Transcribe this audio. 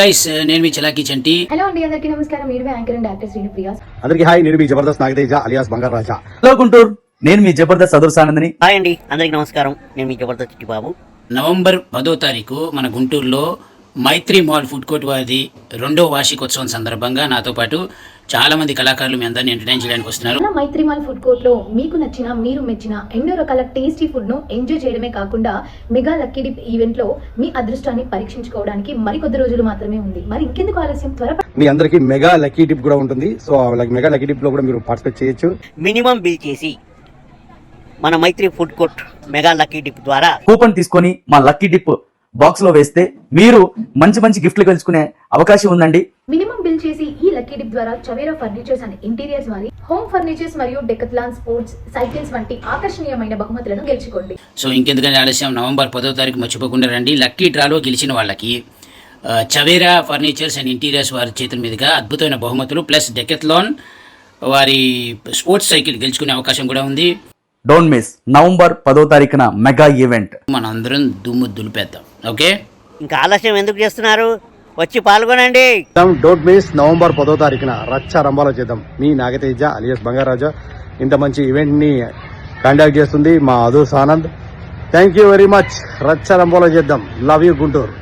Guys నేను మీ చలాకీ చంటి. Hello అండి, అందరికీ నమస్కారం. మీరు anchor and actor Srinu Priya. అందరికి హాయ్, నేను మీ జబర్దస్త్ నాగతేజ అలియాస్ బంగారు రాజా. హలో గుంటూరు, నేను మీ జబర్దస్త్ సదృశానందని. హాయ్ అండి, అందరికి నమస్కారం. నేను మీ జబర్దస్త్ చిట్టి బాబు. నవంబర్ 10వ తారీఖు మన గుంటూరులో మైత్రి మాల్ ఫుడ్ కోర్ట్ వారి 2వ వార్షికోత్సవం సందర్భంగా నాతో పాటు చాలా మంది కళాకారులు మీ అందరినీ ఎంటర్టైన్ చేయడానికి వస్తున్నారు. మైత్రి మాల్ ఫుడ్ కోర్ట్ లో మీకు నచ్చిన, మీరు మెచ్చిన ఎన్నో రకాల టేస్టీ ఫుడ్ ను ఎంజాయ్ చేయడమే కాకుండా మెగా లక్కీ డిప్ ఈవెంట్ లో మీ అదృష్టాన్ని పరీక్షించుకోవడానికి మరికొద్ది రోజులు మాత్రమే ఉంది. మరి ఇంకెందుకు ఆలస్యం, త్వరగా మీ అందరికి మెగా లక్కీ డిప్ కూడా ఉంటుంది. సో మెగా లక్కీ డిప్ లో కూడా మీరు పార్టిసిపేట్ చేయొచ్చు. మినిమం బిల్ చేసి మన Maitri food court mega lucky dip ద్వారా కూపన్ తీసుకొని మా లక్కీ డిప్ బాక్స్ లో వేస్తే మీరు మంచి మంచి గిఫ్ట్లు గెలుచుకునే అవకాశం ఉందండి. మినిమం బిల్ చేసి ఈ లక్కీ డిప్ ద్వారా చవేరా ఫర్నిచర్స్ అండ్ ఇంటీరియర్స్ వారి హోమ్ ఫర్నిచర్స్ మరియు డెకత్లాన్ స్పోర్ట్స్ సైకిల్స్ వంటి ఆకర్షణీయమైన బహుమతులను గెలుచుకోండి. సో ఇంకెందుకంటే ఆలస్యం, నవంబర్ 10వ తారీఖు మర్చిపోకుండా రండి. లక్కీ డ్రాలో గెలిచిన వాళ్ళకి చవేరా ఫర్నిచర్స్ అండ్ ఇంటీరియర్స్ వారి చేతుల మీదుగా అద్భుతమైన బహుమతులు ప్లస్ డెకత్లాన్ వారి స్పోర్ట్స్ సైకిల్ గెలుచుకునే అవకాశం కూడా ఉంది. డోంట్ మిస్ నవంబర్ 10వ తారీఖున మెగా ఈవెంట్. మనం అందరం దుమ్ము దులిపేద్దాం. ఓకే, ఇంకా ఆలస్యం ఎందుకు చేస్తున్నారు? వచ్చి పాల్గొనండి. డోంట్ మిస్ నవంబర్ 10వ తారీఖున రచ్చ రంబాలో చేద్దాం. మీ నాగతేజ అలియాస్ బంగారు రాజా ఇంత మంచి ఈవెంట్ ని కండక్ట్ చేస్తుంది మా అదూస్ Anand. Thank you very much. రచ్చ రంబాలో చేద్దాం. Love you Guntur.